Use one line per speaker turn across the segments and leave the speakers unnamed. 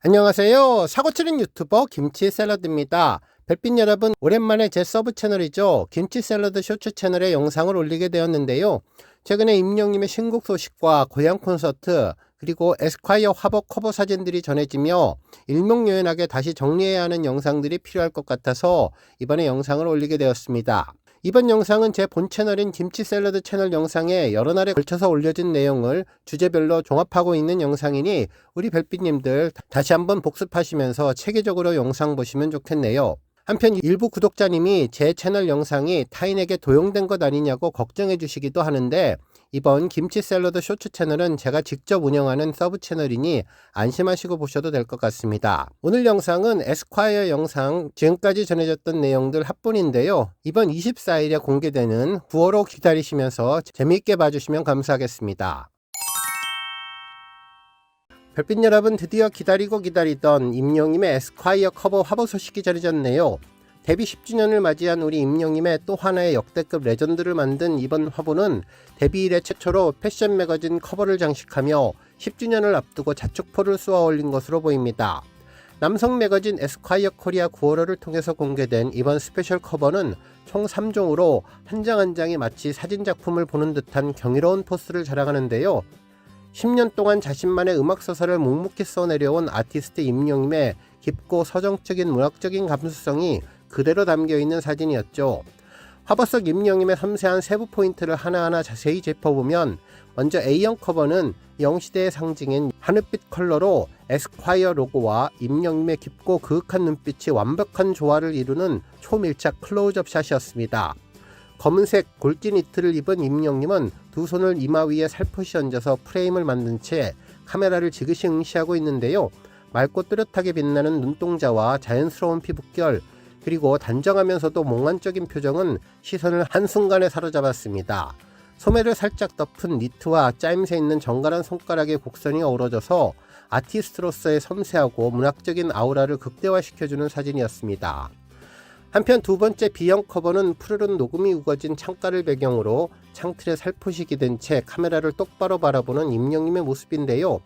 안녕하세요. 사고치는 유튜버 김치샐러드입니다. 별빛 여러분, 오랜만에 제 서브 채널이죠. 김치샐러드 쇼츠 채널에 영상을 올리게 되었는데요. 최근에 임영님의 신곡 소식과 고향 콘서트, 그리고 에스콰이어 화보 커버 사진들이 전해지며 일목요연하게 다시 정리해야 하는 영상들이 필요할 것 같아서 이번에 영상을 올리게 되었습니다. 이번 영상은 제 본 채널인 김치샐러드 채널 영상에 여러 날에 걸쳐서 올려진 내용을 주제별로 종합하고 있는 영상이니 우리 별빛님들 다시 한번 복습하시면서 체계적으로 영상 보시면 좋겠네요. 한편 일부 구독자님이 제 채널 영상이 타인에게 도용된 것 아니냐고 걱정해 주시기도 하는데, 이번 김치샐러드 쇼츠 채널은 제가 직접 운영하는 서브 채널이니 안심하시고 보셔도 될 것 같습니다. 오늘 영상은 에스콰이어 영상 지금까지 전해졌던 내용들 합본인데요. 이번 24일에 공개되는 9월호 기다리시면서 재미있게 봐주시면 감사하겠습니다. 별빛 여러분, 드디어 기다리고 기다리던 임영님의 에스콰이어 커버 화보 소식이 전해졌네요. 데뷔 10주년을 맞이한 우리 임영님의 또 하나의 역대급 레전드를 만든 이번 화보는 데뷔 이래 최초로 패션 매거진 커버를 장식하며 10주년을 앞두고 자축포를 쏘아 올린 것으로 보입니다. 남성 매거진 에스콰이어 코리아 9월호를 통해서 공개된 이번 스페셜 커버는 총 3종으로 한 장 한 장이 마치 사진작품을 보는 듯한 경이로운 포스를 자랑하는데요. 10년 동안 자신만의 음악서사를 묵묵히 써내려온 아티스트 임영님의 깊고 서정적인 문학적인 감수성이 그대로 담겨있는 사진이었죠. 화보 속 임영님의 섬세한 세부 포인트를 하나하나 자세히 짚어보면, 먼저 A형 커버는 영시대의 상징인 하늘빛 컬러로 에스콰이어 로고와 임영님의 깊고 그윽한 눈빛이 완벽한 조화를 이루는 초밀착 클로즈업 샷이었습니다. 검은색 골지 니트를 입은 임영님은 두 손을 이마 위에 살포시 얹어서 프레임을 만든 채 카메라를 지그시 응시하고 있는데요. 맑고 뚜렷하게 빛나는 눈동자와 자연스러운 피부결, 그리고 단정하면서도 몽환적인 표정은 시선을 한순간에 사로잡았습니다. 소매를 살짝 덮은 니트와 짜임새 있는 정갈한 손가락의 곡선이 어우러져서 아티스트로서의 섬세하고 문학적인 아우라를 극대화시켜주는 사진이었습니다. 한편 두 번째 B형 커버는 푸르른 녹음이 우거진 창가를 배경으로 창틀에 살포시 기댄 채 카메라를 똑바로 바라보는 임영님의 모습인데요.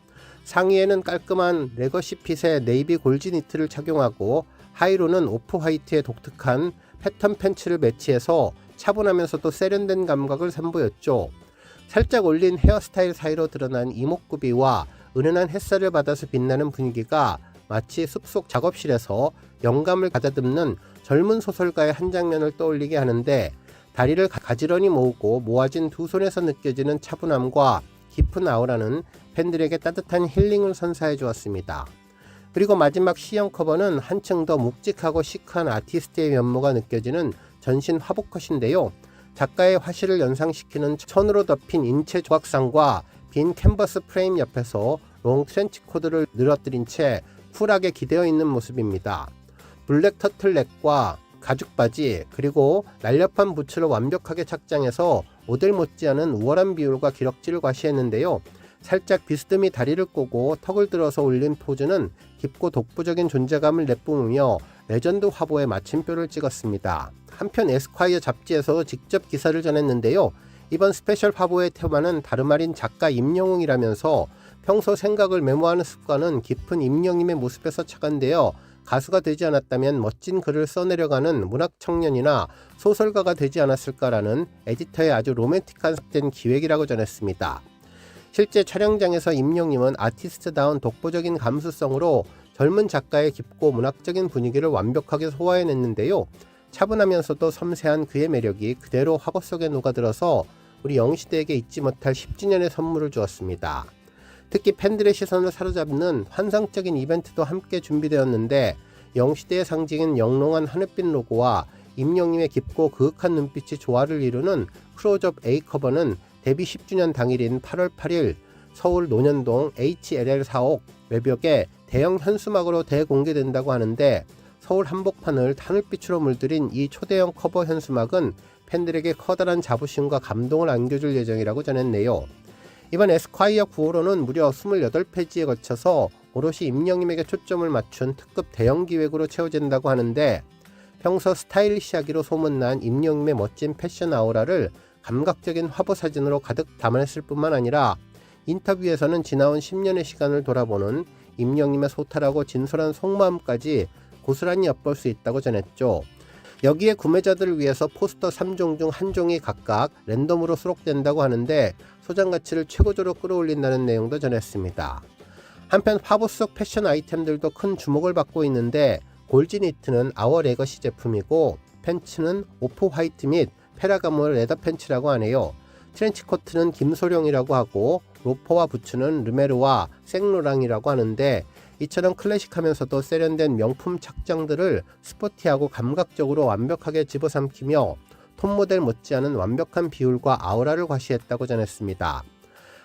상의에는 깔끔한 레거시 핏의 네이비 골지 니트를 착용하고 하의로는 오프 화이트의 독특한 패턴 팬츠를 매치해서 차분하면서도 세련된 감각을 선보였죠. 살짝 올린 헤어스타일 사이로 드러난 이목구비와 은은한 햇살을 받아서 빛나는 분위기가 마치 숲속 작업실에서 영감을 가다듬는 젊은 소설가의 한 장면을 떠올리게 하는데, 다리를 가지런히 모으고 모아진 두 손에서 느껴지는 차분함과 깊은 아우라는 팬들에게 따뜻한 힐링을 선사해 주었습니다. 그리고 마지막 C형 커버는 한층 더 묵직하고 시크한 아티스트의 면모가 느껴지는 전신 화보컷인데요. 작가의 화실을 연상시키는 천으로 덮인 인체 조각상과 빈 캔버스 프레임 옆에서 롱 트렌치 코드를 늘어뜨린 채 쿨하게 기대어 있는 모습입니다. 블랙 터틀넥과 가죽 바지, 그리고 날렵한 부츠를 완벽하게 착장해서 모델 못지않은 우월한 비율과 기럭지를 과시했는데요. 살짝 비스듬히 다리를 꼬고 턱을 들어서 올린 포즈는 깊고 독보적인 존재감을 내뿜으며 레전드 화보에 마침표를 찍었습니다. 한편 에스콰이어 잡지에서 직접 기사를 전했는데요. 이번 스페셜 화보의 테마는 다름 아닌 작가 임영웅이라면서 평소 생각을 메모하는 습관은 깊은 임영님의 모습에서 착안되어 가수가 되지 않았다면 멋진 글을 써내려가는 문학 청년이나 소설가가 되지 않았을까라는 에디터의 아주 로맨틱한 기획이라고 전했습니다. 실제 촬영장에서 임영님은 아티스트다운 독보적인 감수성으로 젊은 작가의 깊고 문학적인 분위기를 완벽하게 소화해냈는데요. 차분하면서도 섬세한 그의 매력이 그대로 화보 속에 녹아들어서 우리 영시대에게 잊지 못할 10주년의 선물을 주었습니다. 특히 팬들의 시선을 사로잡는 환상적인 이벤트도 함께 준비되었는데, 영시대의 상징인 영롱한 하늘빛 로고와 임영님의 깊고 그윽한 눈빛이 조화를 이루는 클로즈업 A 커버는 데뷔 10주년 당일인 8월 8일 서울 논현동 HLL45 외벽에 대형 현수막으로 대공개된다고 하는데, 서울 한복판을 하늘빛으로 물들인 이 초대형 커버 현수막은 팬들에게 커다란 자부심과 감동을 안겨줄 예정이라고 전했네요. 이번 에스콰이어 9월호는 무려 28페이지에 걸쳐서 오롯이 임영님에게 초점을 맞춘 특급 대형 기획으로 채워진다고 하는데, 평소 스타일리시하기로 소문난 임영님의 멋진 패션 아우라를 감각적인 화보 사진으로 가득 담아냈을 뿐만 아니라 인터뷰에서는 지나온 10년의 시간을 돌아보는 임영님의 소탈하고 진솔한 속마음까지 고스란히 엿볼 수 있다고 전했죠. 여기에 구매자들을 위해서 포스터 3종 중 한 종이 각각 랜덤으로 수록된다고 하는데 소장 가치를 최고조로 끌어올린다는 내용도 전했습니다. 한편 화보 속 패션 아이템들도 큰 주목을 받고 있는데 골지 니트는 아워 레거시 제품이고 팬츠는 오프 화이트 및 페라가모 레더 팬츠라고 하네요. 트렌치 코트는 김소룡이라고 하고 로퍼와 부츠는 르메르와 생로랑이라고 하는데 이처럼 클래식하면서도 세련된 명품 착장들을 스포티하고 감각적으로 완벽하게 집어삼키며 톱모델 못지않은 완벽한 비율과 아우라를 과시했다고 전했습니다.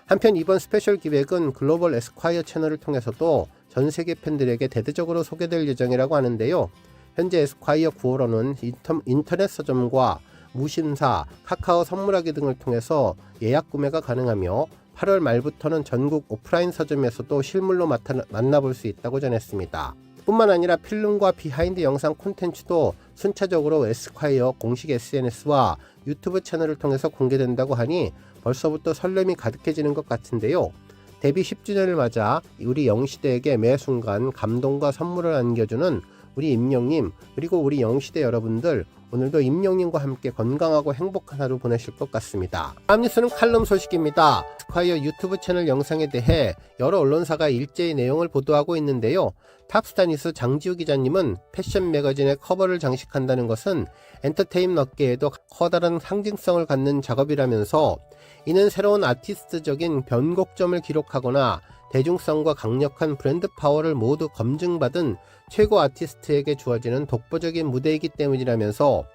한편 이번 스페셜 기획은 글로벌 에스콰이어 채널을 통해서도 전세계 팬들에게 대대적으로 소개될 예정이라고 하는데요. 현재 에스콰이어 9월호는 인터넷 서점과 무신사, 카카오 선물하기 등을 통해서 예약 구매가 가능하며 8월 말부터는 전국 오프라인 서점에서도 실물로 만나볼 수 있다고 전했습니다. 뿐만 아니라 필름과 비하인드 영상 콘텐츠도 순차적으로 에스콰이어 공식 SNS와 유튜브 채널을 통해서 공개된다고 하니 벌써부터 설렘이 가득해지는 것 같은데요. 데뷔 10주년을 맞아 우리 영시대에게 매 순간 감동과 선물을 안겨주는 우리 임영님 그리고 우리 영시대 여러분들 오늘도 임영님과 함께 건강하고 행복한 하루 보내실 것 같습니다. 다음 뉴스는 칼럼 소식입니다. 에스콰이어 유튜브 채널 영상에 대해 여러 언론사가 일제히 내용을 보도하고 있는데요. 탑스타 뉴스 장지우 기자님은 패션 매거진의 커버를 장식한다는 것은 엔터테인먼트 업계에도 커다란 상징성을 갖는 작업이라면서 이는 새로운 아티스트적인 변곡점을 기록하거나 대중성과 강력한 브랜드 파워를 모두 검증받은 최고 아티스트에게 주어지는 독보적인 무대이기 때문이라면서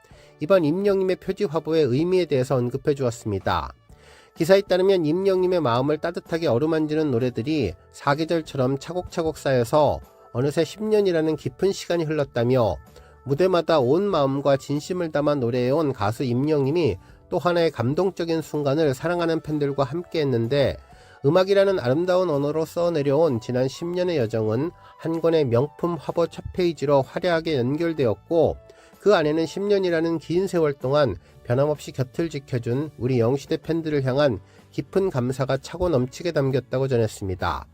이번 임영님의 표지 화보의 의미에 대해서 언급해 주었습니다. 기사에 따르면 임영님의 마음을 따뜻하게 어루만지는 노래들이 사계절처럼 차곡차곡 쌓여서 어느새 10년이라는 깊은 시간이 흘렀다며 무대마다 온 마음과 진심을 담아 노래해온 가수 임영님이 또 하나의 감동적인 순간을 사랑하는 팬들과 함께 했는데 음악이라는 아름다운 언어로 써내려온 지난 10년의 여정은 한 권의 명품 화보 첫 페이지로 화려하게 연결되었고 그 안에는 10년이라는 긴 세월 동안 변함없이 곁을 지켜준 우리 영시대 팬들을 향한 깊은 감사가 차고 넘치게 담겼다고 전했습니다.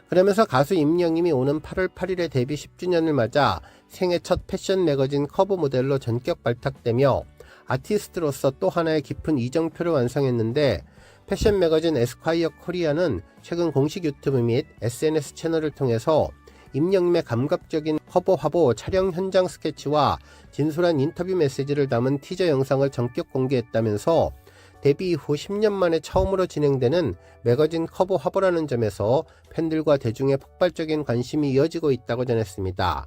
그러면서 가수 임영님이 오는 8월 8일에 데뷔 10주년을 맞아 생애 첫 패션 매거진 커버 모델로 전격 발탁되며 아티스트로서 또 하나의 깊은 이정표를 완성했는데 패션 매거진 에스콰이어 코리아는 최근 공식 유튜브 및 SNS 채널을 통해서 임영님의 감각적인 커버 화보 촬영 현장 스케치와 진솔한 인터뷰 메시지를 담은 티저 영상을 전격 공개했다면서 데뷔 이후 10년 만에 처음으로 진행되는 매거진 커버 화보라는 점에서 팬들과 대중의 폭발적인 관심이 이어지고 있다고 전했습니다.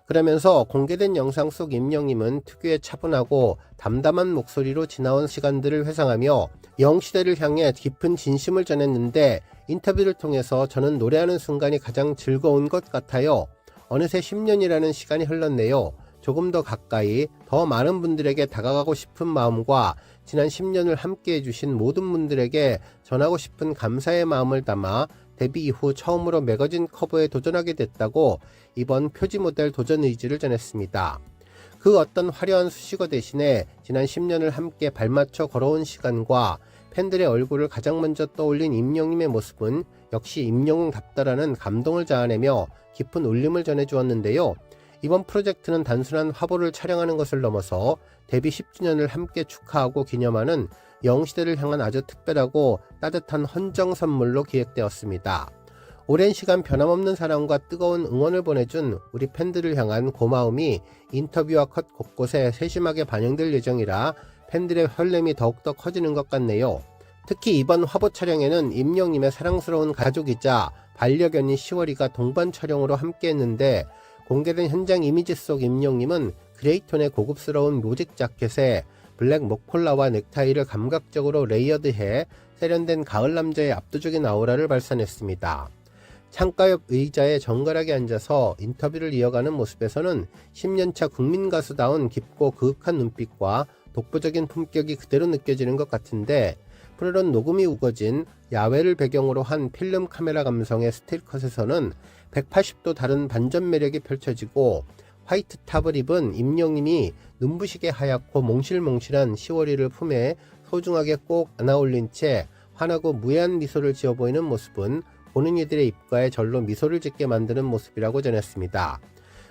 그러면서 공개된 영상 속 임영님은 특유의 차분하고 담담한 목소리로 지나온 시간들을 회상하며 영시대를 향해 깊은 진심을 전했는데 인터뷰를 통해서 저는 노래하는 순간이 가장 즐거운 것 같아요. 어느새 10년이라는 시간이 흘렀네요. 조금 더 가까이 더 많은 분들에게 다가가고 싶은 마음과 지난 10년을 함께 해주신 모든 분들에게 전하고 싶은 감사의 마음을 담아 데뷔 이후 처음으로 매거진 커버에 도전하게 됐다고 이번 표지 모델 도전 의지를 전했습니다. 그 어떤 화려한 수식어 대신에 지난 10년을 함께 발맞춰 걸어온 시간과 팬들의 얼굴을 가장 먼저 떠올린 임영님의 모습은 역시 임영웅답다라는 감동을 자아내며 깊은 울림을 전해주었는데요. 이번 프로젝트는 단순한 화보를 촬영하는 것을 넘어서 데뷔 10주년을 함께 축하하고 기념하는 영시대를 향한 아주 특별하고 따뜻한 헌정 선물로 기획되었습니다. 오랜 시간 변함없는 사랑과 뜨거운 응원을 보내준 우리 팬들을 향한 고마움이 인터뷰와 컷 곳곳에 세심하게 반영될 예정이라 팬들의 설렘이 더욱더 커지는 것 같네요. 특히 이번 화보 촬영에는 임영님의 사랑스러운 가족이자 반려견인 시월이가 동반 촬영으로 함께했는데 공개된 현장 이미지 속 임영님은 그레이톤의 고급스러운 로직 자켓에 블랙 목콜라와 넥타이를 감각적으로 레이어드해 세련된 가을 남자의 압도적인 아우라를 발산했습니다. 창가 옆 의자에 정갈하게 앉아서 인터뷰를 이어가는 모습에서는 10년차 국민 가수다운 깊고 그윽한 눈빛과 독보적인 품격이 그대로 느껴지는 것 같은데 푸르른 녹음이 우거진 야외를 배경으로 한 필름 카메라 감성의 스틸컷에서는 180도 다른 반전 매력이 펼쳐지고 화이트 탑을 입은 임영님이 눈부시게 하얗고 몽실몽실한 시월이를 품에 소중하게 꼭 안아올린 채 환하고 무해한 미소를 지어 보이는 모습은 보는 이들의 입가에 절로 미소를 짓게 만드는 모습이라고 전했습니다.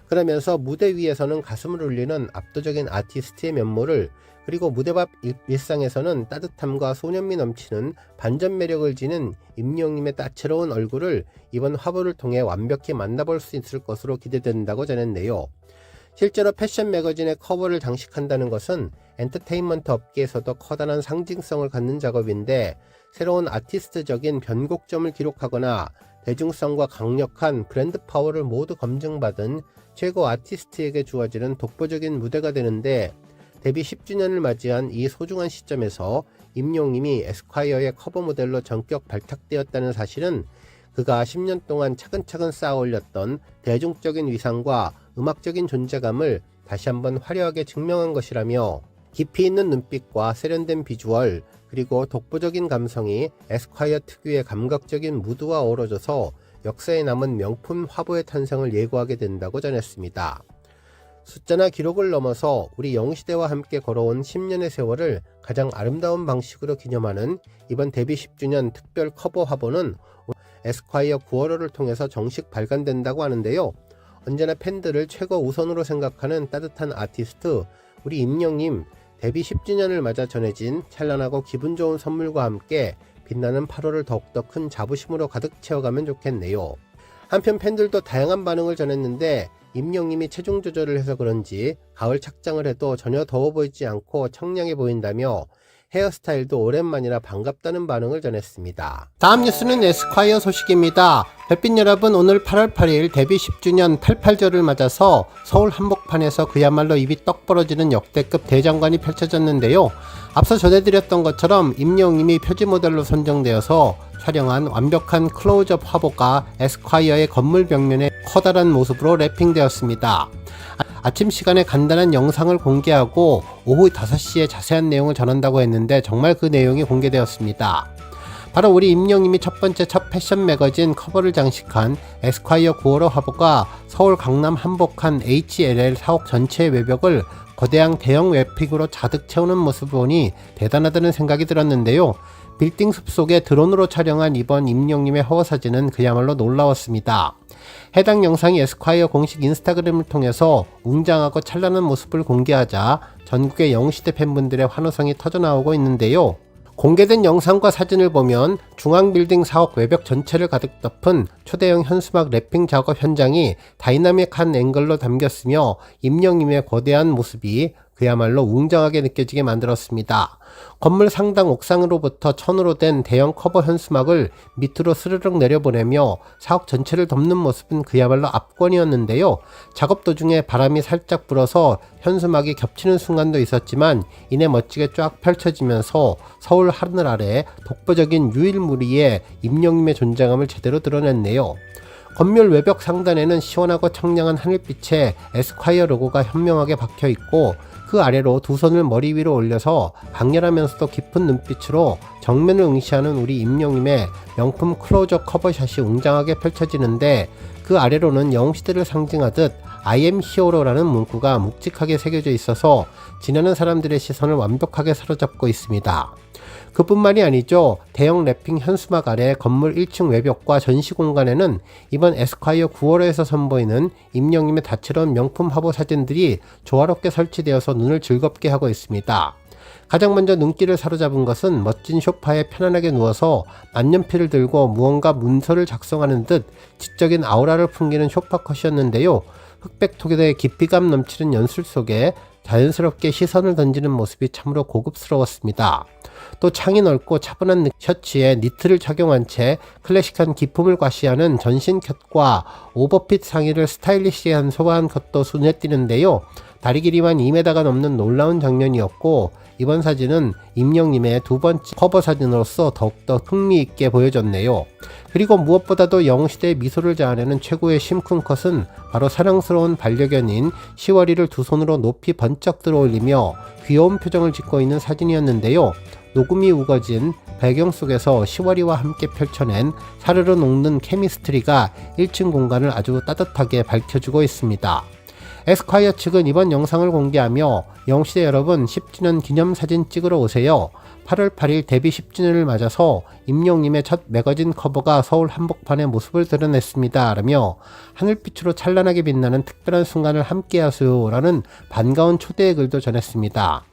그러면서 무대 위에서는 가슴을 울리는 압도적인 아티스트의 면모를, 그리고 무대 밖 일상에서는 따뜻함과 소년미 넘치는 반전 매력을 지닌 임영웅님의 따채로운 얼굴을 이번 화보를 통해 완벽히 만나볼 수 있을 것으로 기대된다고 전했네요. 실제로 패션 매거진의 커버를 장식한다는 것은 엔터테인먼트 업계에서도 커다란 상징성을 갖는 작업인데, 새로운 아티스트적인 변곡점을 기록하거나 대중성과 강력한 브랜드 파워를 모두 검증받은 최고 아티스트에게 주어지는 독보적인 무대가 되는데, 데뷔 10주년을 맞이한 이 소중한 시점에서 임영웅님이 에스콰이어의 커버 모델로 전격 발탁되었다는 사실은 그가 10년 동안 차근차근 쌓아 올렸던 대중적인 위상과 음악적인 존재감을 다시 한번 화려하게 증명한 것이라며, 깊이 있는 눈빛과 세련된 비주얼, 그리고 독보적인 감성이 에스콰이어 특유의 감각적인 무드와 어우러져서 역사에 남은 명품 화보의 탄생을 예고하게 된다고 전했습니다. 숫자나 기록을 넘어서 우리 영웅시대와 함께 걸어온 10년의 세월을 가장 아름다운 방식으로 기념하는 이번 데뷔 10주년 특별 커버 화보는 에스콰이어 9월호를 통해서 정식 발간된다고 하는데요. 언제나 팬들을 최고 우선으로 생각하는 따뜻한 아티스트 우리 임영웅님, 데뷔 10주년을 맞아 전해진 찬란하고 기분 좋은 선물과 함께 빛나는 8월을 더욱더 큰 자부심으로 가득 채워가면 좋겠네요. 한편 팬들도 다양한 반응을 전했는데, 임영웅님이 체중 조절을 해서 그런지 가을 착장을 해도 전혀 더워 보이지 않고 청량해 보인다며 헤어스타일도 오랜만이라 반갑다는 반응을 전했습니다. 다음 뉴스는 에스콰이어 소식입니다. 별빛 여러분, 오늘 8월 8일 데뷔 10주년 88절을 맞아서 서울 한복판에서 그야말로 입이 떡 벌어지는 역대급 대장관이 펼쳐졌는데요. 앞서 전해드렸던 것처럼 임영웅님이 표지 모델로 선정되어서 촬영한 완벽한 클로즈업 화보가 에스콰이어의 건물 벽면에 커다란 모습으로 랩핑되었습니다. 아침 시간에 간단한 영상을 공개하고 오후 5시에 자세한 내용을 전한다고 했는데 정말 그 내용이 공개되었습니다. 바로 우리 임영웅님이 첫 번째 첫 패션 매거진 커버를 장식한 에스콰이어 9월호 화보가 서울 강남 한복판 HLL 사옥 전체의 외벽을 거대한 대형 웹픽으로 가득 채우는 모습을 보니 대단하다는 생각이 들었는데요. 빌딩 숲속에 드론으로 촬영한 이번 임영웅님의 화보 사진은 그야말로 놀라웠습니다. 해당 영상이 에스콰이어 공식 인스타그램을 통해서 웅장하고 찬란한 모습을 공개하자 전국의 영웅시대 팬분들의 환호성이 터져나오고 있는데요. 공개된 영상과 사진을 보면 중앙 빌딩 사옥 외벽 전체를 가득 덮은 초대형 현수막 랩핑 작업 현장이 다이나믹한 앵글로 담겼으며 임영웅님의 거대한 모습이 그야말로 웅장하게 느껴지게 만들었습니다. 건물 상당 옥상으로부터 천으로 된 대형 커버 현수막을 밑으로 스르륵 내려보내며 사옥 전체를 덮는 모습은 그야말로 압권이었는데요. 작업 도중에 바람이 살짝 불어서 현수막이 겹치는 순간도 있었지만 이내 멋지게 쫙 펼쳐지면서 서울 하늘 아래 독보적인 유일무이의 임영웅님의 존재감을 제대로 드러냈네요. 건물 외벽 상단에는 시원하고 청량한 하늘빛에 에스콰이어 로고가 현명하게 박혀있고, 그 아래로 두 손을 머리 위로 올려서 강렬하면서도 깊은 눈빛으로 정면을 응시하는 우리 임영웅님의 명품 클로즈업 커버샷이 웅장하게 펼쳐지는데, 그 아래로는 영웅시대를 상징하듯 I am 히어로라는 문구가 묵직하게 새겨져 있어서 지나는 사람들의 시선을 완벽하게 사로잡고 있습니다. 그뿐만이 아니죠. 대형 랩핑 현수막 아래 건물 1층 외벽과 전시 공간에는 이번 에스콰이어 9월호에서 선보이는 임영웅님의 다채로운 명품 화보 사진들이 조화롭게 설치되어서 눈을 즐겁게 하고 있습니다. 가장 먼저 눈길을 사로잡은 것은 멋진 소파에 편안하게 누워서 만년필을 들고 무언가 문서를 작성하는 듯 지적인 아우라를 풍기는 소파 컷이었는데요. 흑백 톡의 깊이감 넘치는 연출 속에 자연스럽게 시선을 던지는 모습이 참으로 고급스러웠습니다. 또 창이 넓고 차분한 셔츠에 니트를 착용한 채 클래식한 기품을 과시하는 전신 컷과 오버핏 상의를 스타일리시한 소화한 컷도 눈에 띄는데요. 다리 길이만 2m가 넘는 놀라운 장면이었고, 이번 사진은 임영웅님의 두 번째 커버 사진으로서 더욱더 흥미있게 보여졌네요. 그리고 무엇보다도 영웅시대의 미소를 자아내는 최고의 심쿵 컷은 바로 사랑스러운 반려견인 시월이를 두 손으로 높이 번쩍 들어올리며 귀여운 표정을 짓고 있는 사진이었는데요. 녹음이 우거진 배경 속에서 시월이와 함께 펼쳐낸 사르르 녹는 케미스트리가 1층 공간을 아주 따뜻하게 밝혀주고 있습니다. 에스콰이어 측은 이번 영상을 공개하며 영웅시대 여러분 10주년 기념사진 찍으러 오세요. 8월 8일 데뷔 10주년을 맞아서 임영님의 첫 매거진 커버가 서울 한복판의 모습을 드러냈습니다. 라며 하늘빛으로 찬란하게 빛나는 특별한 순간을 함께하세요 라는 반가운 초대의 글도 전했습니다.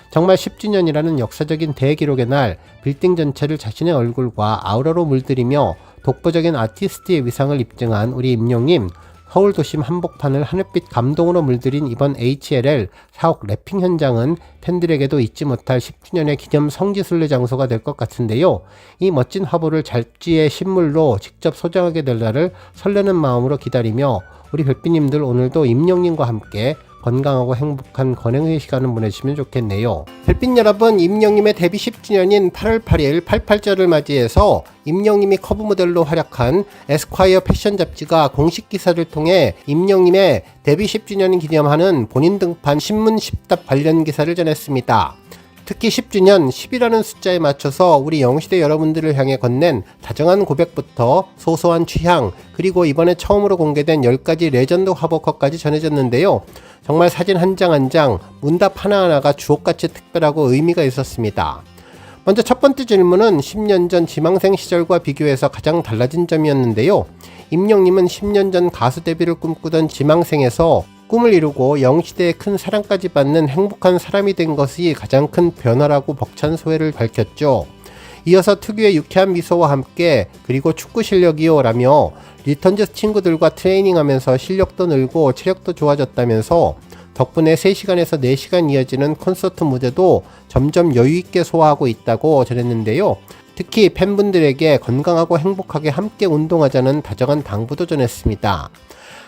정말 10주년이라는 역사적인 대기록의 날 빌딩 전체를 자신의 얼굴과 아우라로 물들이며 독보적인 아티스트의 위상을 입증한 우리 임영님, 서울 도심 한복판을 하늘빛 감동으로 물들인 이번 HLL 4억 래핑 현장은 팬들에게도 잊지 못할 10주년의 기념 성지순례 장소가 될 것 같은데요. 이 멋진 화보를 잡지의 신물로 직접 소장하게 될 날을 설레는 마음으로 기다리며 우리 별빛님들 오늘도 임영님과 함께 건강하고 행복한 건행의 시간을 보내시면 좋겠네요. 별빛 여러분, 임영님의 데뷔 10주년인 8월 8일 88절을 맞이해서 임영님이 커버 모델로 활약한 에스콰이어 패션 잡지가 공식 기사를 통해 임영님의 데뷔 10주년을 기념하는 본인 등판 신문 10답 관련 기사를 전했습니다. 특히 10주년 10이라는 숫자에 맞춰서 우리 영시대 여러분들을 향해 건넨 다정한 고백부터 소소한 취향, 그리고 이번에 처음으로 공개된 10가지 레전드 화보컷까지 전해졌는데요. 정말 사진 한 장 한 장, 문답 하나하나가 주옥같이 특별하고 의미가 있었습니다. 먼저 첫 번째 질문은 10년 전 지망생 시절과 비교해서 가장 달라진 점이었는데요. 임영님은 10년 전 가수 데뷔를 꿈꾸던 지망생에서 꿈을 이루고 영시대의 큰 사랑까지 받는 행복한 사람이 된 것이 가장 큰 변화라고 벅찬 소회를 밝혔죠. 이어서 특유의 유쾌한 미소와 함께 그리고 축구 실력이요 라며 리턴즈 친구들과 트레이닝하면서 실력도 늘고 체력도 좋아졌다면서 덕분에 3시간에서 4시간 이어지는 콘서트 무대도 점점 여유있게 소화하고 있다고 전했는데요. 특히 팬분들에게 건강하고 행복하게 함께 운동하자는 다정한 당부도 전했습니다.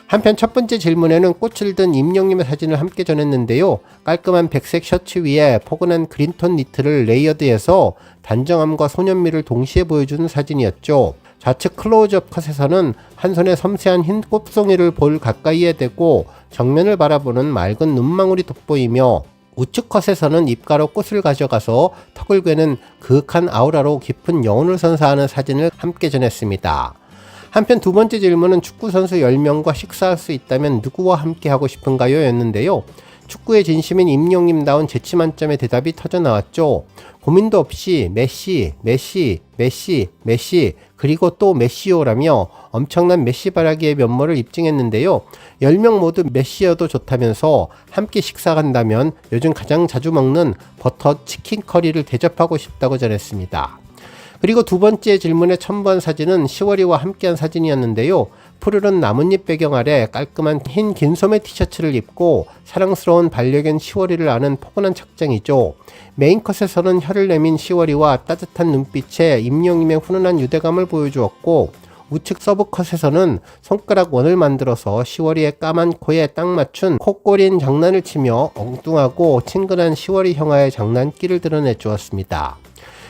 한편 첫 번째 질문에는 꽃을 든 임영님의 사진을 함께 전했는데요. 깔끔한 백색 셔츠 위에 포근한 그린톤 니트를 레이어드해서 단정함과 소년미를 동시에 보여주는 사진이었죠. 좌측 클로즈업 컷에서는 한 손에 섬세한 흰 꽃송이를 볼 가까이에 대고 정면을 바라보는 맑은 눈망울이 돋보이며 우측 컷에서는 입가로 꽃을 가져가서 턱을 괴는 그윽한 아우라로 깊은 여운을 선사하는 사진을 함께 전했습니다. 한편 두 번째 질문은 축구선수 10명과 식사할 수 있다면 누구와 함께 하고 싶은가요? 였는데요. 축구의 진심인 임영님다운 재치 만점의 대답이 터져나왔죠. 고민도 없이 메시 그리고 또 메시오라며 엄청난 메시 바라기의 면모를 입증했는데요. 10명 모두 메시여도 좋다면서 함께 식사한다면 요즘 가장 자주 먹는 버터 치킨 커리를 대접하고 싶다고 전했습니다. 그리고 두 번째 질문의 첨부한 사진은 시월이와 함께한 사진이었는데요. 푸르른 나뭇잎 배경 아래 깔끔한 흰 긴 소매 티셔츠를 입고 사랑스러운 반려견 시월이를 안은 포근한 착장이죠. 메인컷에서는 혀를 내민 시월이와 따뜻한 눈빛에 임영님의 훈훈한 유대감을 보여주었고, 우측 서브컷에서는 손가락 원을 만들어서 시월이의 까만 코에 딱 맞춘 코꼬린 장난을 치며 엉뚱하고 친근한 시월이 형아의 장난기를 드러내 주었습니다.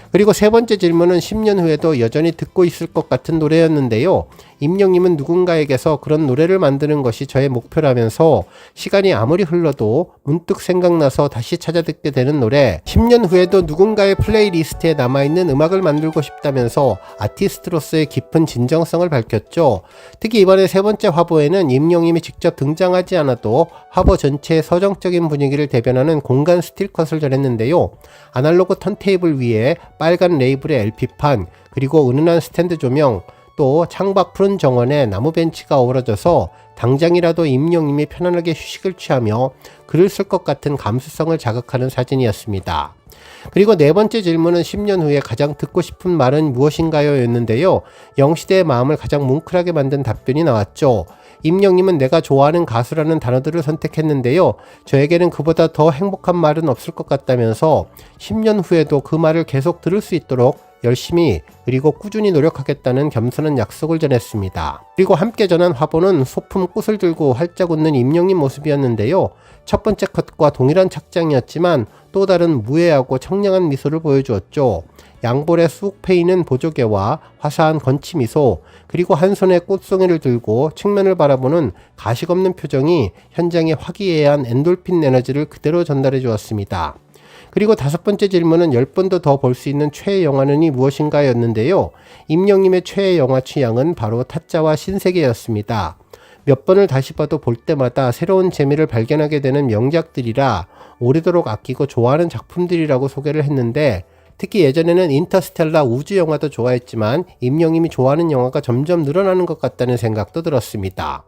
그리고 세 번째 질문은 10년 후에도 여전히 듣고 있을 것 같은 노래였는데요. 임영님은 누군가에게서 그런 노래를 만드는 것이 저의 목표라면서 시간이 아무리 흘러도 문득 생각나서 다시 찾아 듣게 되는 노래, 10년 후에도 누군가의 플레이리스트에 남아있는 음악을 만들고 싶다면서 아티스트로서의 깊은 진정성을 밝혔죠. 특히 이번에 세 번째 화보에는 임영님이 직접 등장하지 않아도 화보 전체의 서정적인 분위기를 대변하는 공간 스틸컷을 전했는데요. 아날로그 턴테이블 위에 빨간 레이블의 LP판, 그리고 은은한 스탠드 조명, 또 창밖 푸른 정원에 나무 벤치가 어우러져서 당장이라도 임영님이 편안하게 휴식을 취하며 글을 쓸 것 같은 감수성을 자극하는 사진이었습니다. 그리고 네 번째 질문은 10년 후에 가장 듣고 싶은 말은 무엇인가요? 였는데요. 영시대의 마음을 가장 뭉클하게 만든 답변이 나왔죠. 임영님은 내가 좋아하는 가수라는 단어들을 선택했는데요. 저에게는 그보다 더 행복한 말은 없을 것 같다면서 10년 후에도 그 말을 계속 들을 수 있도록 열심히 그리고 꾸준히 노력하겠다는 겸손한 약속을 전했습니다. 그리고 함께 전한 화보는 소품 꽃을 들고 활짝 웃는 임영님 모습이었는데요. 첫 번째 컷과 동일한 착장이었지만 또 다른 무해하고 청량한 미소를 보여주었죠. 양볼에 쑥 패이는 보조개와 화사한 건치 미소, 그리고 한 손에 꽃송이를 들고 측면을 바라보는 가식 없는 표정이 현장에 화기애애한 엔돌핀 에너지를 그대로 전달해 주었습니다. 그리고 다섯 번째 질문은 10번도 더 볼 수 있는 최애 영화는이 무엇인가 였는데요. 임영님의 최애 영화 취향은 바로 타짜와 신세계였습니다. 몇 번을 다시 봐도 볼 때마다 새로운 재미를 발견하게 되는 명작들이라 오래도록 아끼고 좋아하는 작품들이라고 소개를 했는데, 특히 예전에는 인터스텔라 우주 영화도 좋아했지만 임영님이 좋아하는 영화가 점점 늘어나는 것 같다는 생각도 들었습니다.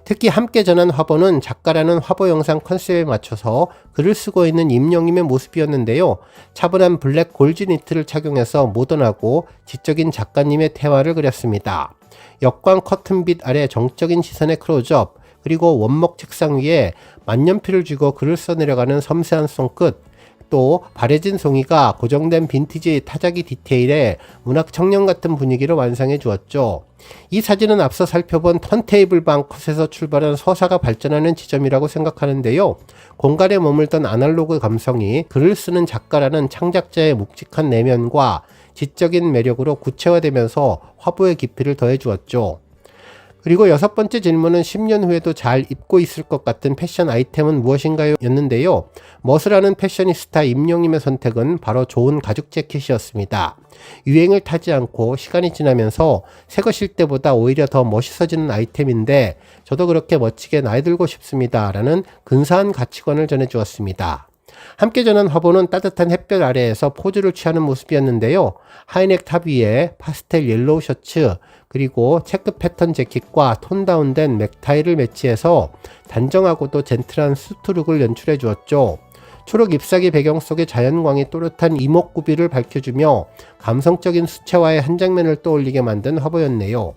특히 함께 전한 화보는 작가라는 화보 영상 컨셉에 맞춰서 글을 쓰고 있는 임영님의 모습이었는데요. 차분한 블랙 골즈 니트를 착용해서 모던하고 지적인 작가님의 태화를 그렸습니다. 역광 커튼빛 아래 정적인 시선의 클로즈업, 그리고 원목 책상 위에 만년필을 쥐고 글을 써내려가는 섬세한 손끝, 또 바래진 송이가 고정된 빈티지 타자기 디테일에 문학 청년 같은 분위기를 완성해 주었죠. 이 사진은 앞서 살펴본 턴테이블 방 컷에서 출발한 서사가 발전하는 지점이라고 생각하는데요. 공간에 머물던 아날로그 감성이 글을 쓰는 작가라는 창작자의 묵직한 내면과 지적인 매력으로 구체화되면서 화보의 깊이를 더해 주었죠. 그리고 여섯 번째 질문은 10년 후에도 잘 입고 있을 것 같은 패션 아이템은 무엇인가요? 였는데요. 멋을 패셔니스타 임영님의 선택은 바로 좋은 가죽 재킷이었습니다. 유행을 타지 않고 시간이 지나면서 새것일 때보다 오히려 더 멋있어지는 아이템인데 저도 그렇게 멋지게 나이 들고 싶습니다. 라는 근사한 가치관을 전해주었습니다. 함께 전한 화보는 따뜻한 햇볕 아래에서 포즈를 취하는 모습이었는데요. 하이넥 탑 위에 파스텔 옐로우 셔츠, 그리고 체크 패턴 재킷과 톤 다운된 넥타이를 매치해서 단정하고도 젠틀한 수트룩을 연출해 주었죠. 초록 잎사귀 배경 속의 자연광이 또렷한 이목구비를 밝혀주며 감성적인 수채화의 한 장면을 떠올리게 만든 화보였네요.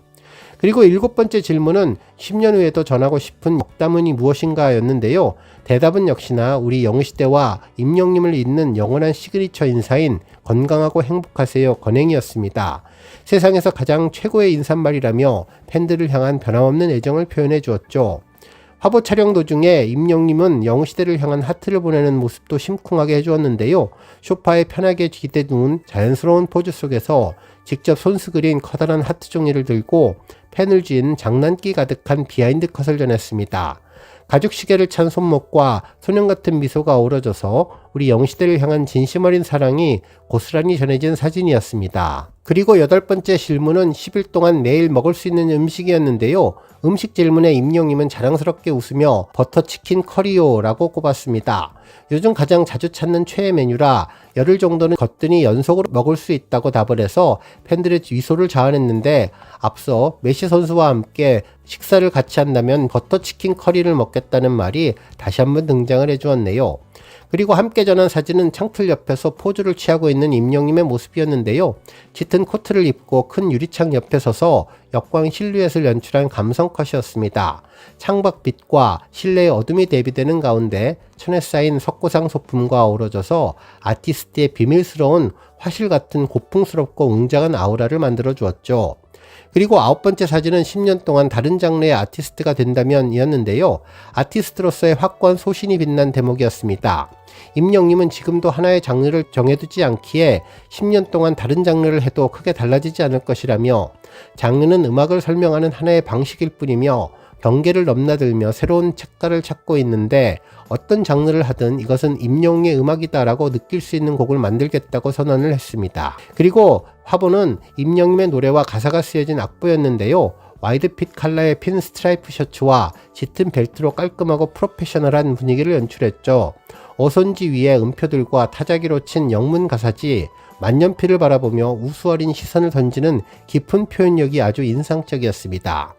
그리고 일곱 번째 질문은 10년 후에도 전하고 싶은 먹다문이 무엇인가 였는데요. 대답은 역시나 우리 영시대와 임영님을 잇는 영원한 시그니처 인사인 건강하고 행복하세요 건행이었습니다. 세상에서 가장 최고의 인사말이라며 팬들을 향한 변함없는 애정을 표현해 주었죠. 화보 촬영 도중에 임영님은 영시대를 향한 하트를 보내는 모습도 심쿵하게 해주었는데요. 소파에 편하게 기대 누운 자연스러운 포즈 속에서 직접 손수 그린 커다란 하트 종이를 들고 펜을 쥔 장난기 가득한 비하인드 컷을 전했습니다. 가죽 시계를 찬 손목과 소년 같은 미소가 어우러져서 우리 영시대를 향한 진심 어린 사랑이 고스란히 전해진 사진이었습니다. 그리고 여덟 번째 질문은 10일 동안 매일 먹을 수 있는 음식이었는데요. 음식 질문에 임영님은 자랑스럽게 웃으며 버터치킨 커리오라고 꼽았습니다. 요즘 가장 자주 찾는 최애 메뉴라 열흘 정도는 거뜬히 연속으로 먹을 수 있다고 답을 해서 팬들의 위소를 자아냈는데 앞서 메시 선수와 함께 식사를 같이 한다면 버터치킨 커리를 먹겠다는 말이 다시 한번 등장을 해주었네요. 그리고 함께 전한 사진은 창틀 옆에서 포즈를 취하고 있는 임영님의 모습이었는데요. 짙은 코트를 입고 큰 유리창 옆에 서서 역광 실루엣을 연출한 감성컷이었습니다. 창밖빛과 실내의 어둠이 대비되는 가운데 천에 쌓인 석고상 소품과 어우러져서 아티스트의 비밀스러운 화실 같은 고풍스럽고 웅장한 아우라를 만들어 주었죠. 그리고 아홉 번째 사진은 10년 동안 다른 장르의 아티스트가 된다면 이었는데요. 아티스트로서의 확고한 소신이 빛난 대목이었습니다. 임영님은 지금도 하나의 장르를 정해두지 않기에 10년 동안 다른 장르를 해도 크게 달라지지 않을 것이라며 장르는 음악을 설명하는 하나의 방식일 뿐이며 경계를 넘나들며 새로운 색깔을 찾고 있는데 어떤 장르를 하든 이것은 임영웅의 음악이다라고 느낄 수 있는 곡을 만들겠다고 선언을 했습니다. 그리고 화보는 임영웅의 노래와 가사가 쓰여진 악보였는데요. 와이드핏 컬러의 핀 스트라이프 셔츠와 짙은 벨트로 깔끔하고 프로페셔널한 분위기를 연출했죠. 어선지 위에 음표들과 타자기로 친 영문 가사지, 만년필을 바라보며 우수어린 시선을 던지는 깊은 표현력이 아주 인상적이었습니다.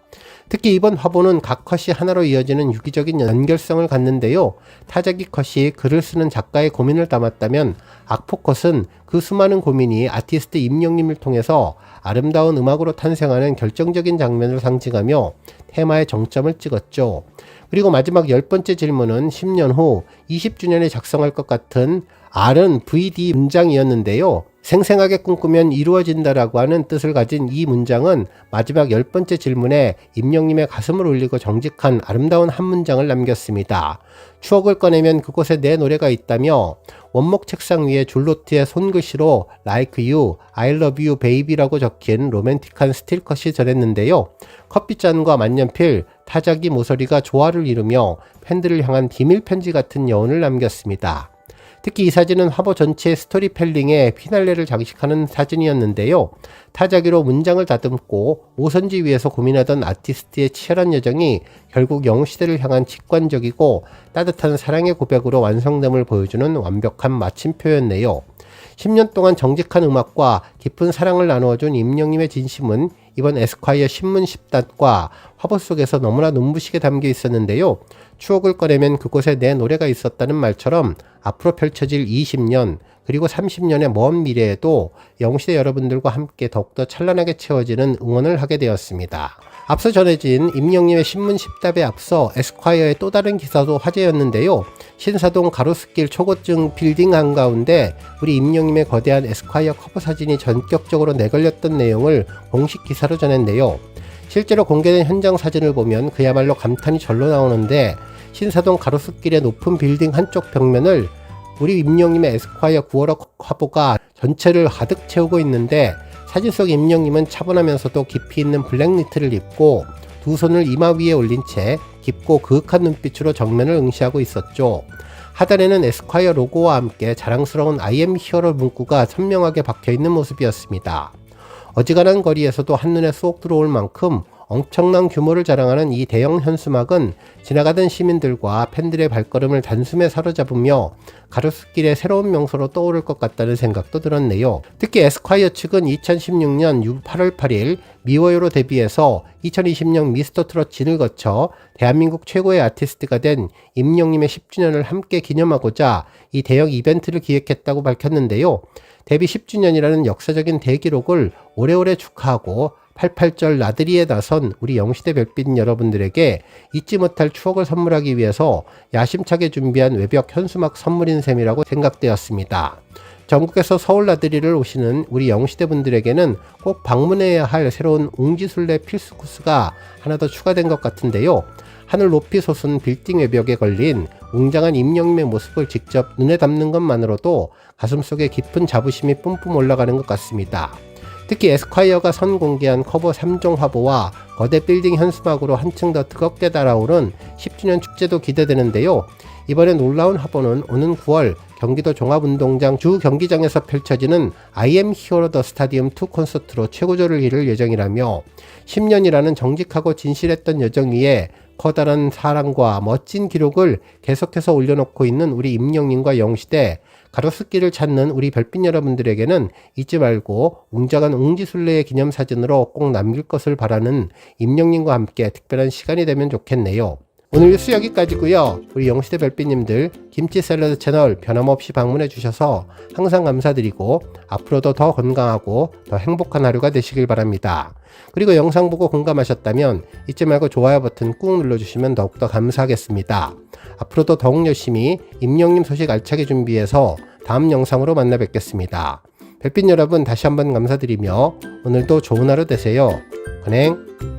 특히 이번 화보는 각 컷이 하나로 이어지는 유기적인 연결성을 갖는데요. 타자기 컷이 글을 쓰는 작가의 고민을 담았다면 악포 컷은 그 수많은 고민이 아티스트 임영님을 통해서 아름다운 음악으로 탄생하는 결정적인 장면을 상징하며 테마의 정점을 찍었죠. 그리고 마지막 10번째 질문은 10년 후 20주년에 작성할 것 같은 R은 VD 문장이었는데요. 생생하게 꿈꾸면 이루어진다라고 하는 뜻을 가진 이 문장은 마지막 10번째 질문에 임영님의 가슴을 울리고 정직한 아름다운 한 문장을 남겼습니다. 추억을 꺼내면 그곳에 내 노래가 있다며 원목 책상 위에 줄로트의 손글씨로 Like You, I Love You Baby라고 적힌 로맨틱한 스틸컷이 전했는데요. 커피잔과 만년필, 타자기 모서리가 조화를 이루며 팬들을 향한 비밀 편지 같은 여운을 남겼습니다. 특히 이 사진은 화보 전체의 스토리텔링에 피날레를 장식하는 사진이었는데요. 타자기로 문장을 다듬고 오선지 위에서 고민하던 아티스트의 치열한 여정이 결국 영웅시대를 향한 직관적이고 따뜻한 사랑의 고백으로 완성됨을 보여주는 완벽한 마침표였네요. 10년 동안 정직한 음악과 깊은 사랑을 나누어준 임영님의 진심은 이번 에스콰이어 신문 10단과 화보 속에서 너무나 눈부시게 담겨 있었는데요. 추억을 꺼내면 그곳에 내 노래가 있었다는 말처럼 앞으로 펼쳐질 20년 그리고 30년의 먼 미래에도 영시대 여러분들과 함께 더욱더 찬란하게 채워지는 응원을 하게 되었습니다. 앞서 전해진 임영님의 신문 10답에 앞서 에스콰이어의 또 다른 기사도 화제였는데요. 신사동 가로수길 초고층 빌딩 한가운데 우리 임영님의 거대한 에스콰이어 커버 사진이 전격적으로 내걸렸던 내용을 공식 기사로 전했네요. 실제로 공개된 현장 사진을 보면 그야말로 감탄이 절로 나오는데 신사동 가로수길의 높은 빌딩 한쪽 벽면을 우리 임영님의 에스콰이어 9월호 화보가 전체를 가득 채우고 있는데 사진 속 임영님은 차분하면서도 깊이 있는 블랙 니트를 입고 두 손을 이마 위에 올린 채 깊고 그윽한 눈빛으로 정면을 응시하고 있었죠. 하단에는 에스콰이어 로고와 함께 자랑스러운 I am hero 문구가 선명하게 박혀있는 모습이었습니다. 어지간한 거리에서도 한눈에 쏙 들어올 만큼 엄청난 규모를 자랑하는 이 대형 현수막은 지나가던 시민들과 팬들의 발걸음을 단숨에 사로잡으며 가로수길의 새로운 명소로 떠오를 것 같다는 생각도 들었네요. 특히 에스콰이어 측은 2016년 8월 8일 미워요로 데뷔해서 2020년 미스터 트롯 진을 거쳐 대한민국 최고의 아티스트가 된 임영님의 10주년을 함께 기념하고자 이 대형 이벤트를 기획했다고 밝혔는데요. 데뷔 10주년이라는 역사적인 대기록을 오래오래 축하하고 88절 나들이에 나선 우리 영시대 별빛 여러분들에게 잊지 못할 추억을 선물하기 위해서 야심차게 준비한 외벽 현수막 선물인 셈이라고 생각되었습니다. 전국에서 서울 나들이를 오시는 우리 영시대 분들에게는 꼭 방문해야 할 새로운 웅지순례 필수 코스가 하나 더 추가된 것 같은데요. 하늘 높이 솟은 빌딩 외벽에 걸린 웅장한 임영님의 모습을 직접 눈에 담는 것만으로도 가슴속에 깊은 자부심이 뿜뿜 올라가는 것 같습니다. 특히 에스콰이어가 선공개한 커버 3종 화보와 거대 빌딩 현수막으로 한층 더 뜨겁게 달아오른 10주년 축제도 기대되는데요. 이번에 놀라운 화보는 오는 9월 경기도 종합운동장 주 경기장에서 펼쳐지는 I am hero the stadium 2 콘서트로 최고조를 이룰 예정이라며 10년이라는 정직하고 진실했던 여정 위에 커다란 사랑과 멋진 기록을 계속해서 올려놓고 있는 우리 임영님과 영시대 가로수길을 찾는 우리 별빛 여러분들에게는 잊지 말고 웅장한 웅지순례의 기념사진으로 꼭 남길 것을 바라는 임영님과 함께 특별한 시간이 되면 좋겠네요. 오늘 뉴스 여기까지고요. 우리 영시대 별빛님들 김치 샐러드 채널 변함없이 방문해 주셔서 항상 감사드리고 앞으로도 더 건강하고 더 행복한 하루가 되시길 바랍니다. 그리고 영상 보고 공감하셨다면 잊지 말고 좋아요 버튼 꾹 눌러주시면 더욱더 감사하겠습니다. 앞으로도 더욱 열심히 임영님 소식 알차게 준비해서 다음 영상으로 만나 뵙겠습니다. 별빛 여러분 다시 한번 감사드리며 오늘도 좋은 하루 되세요. 건행.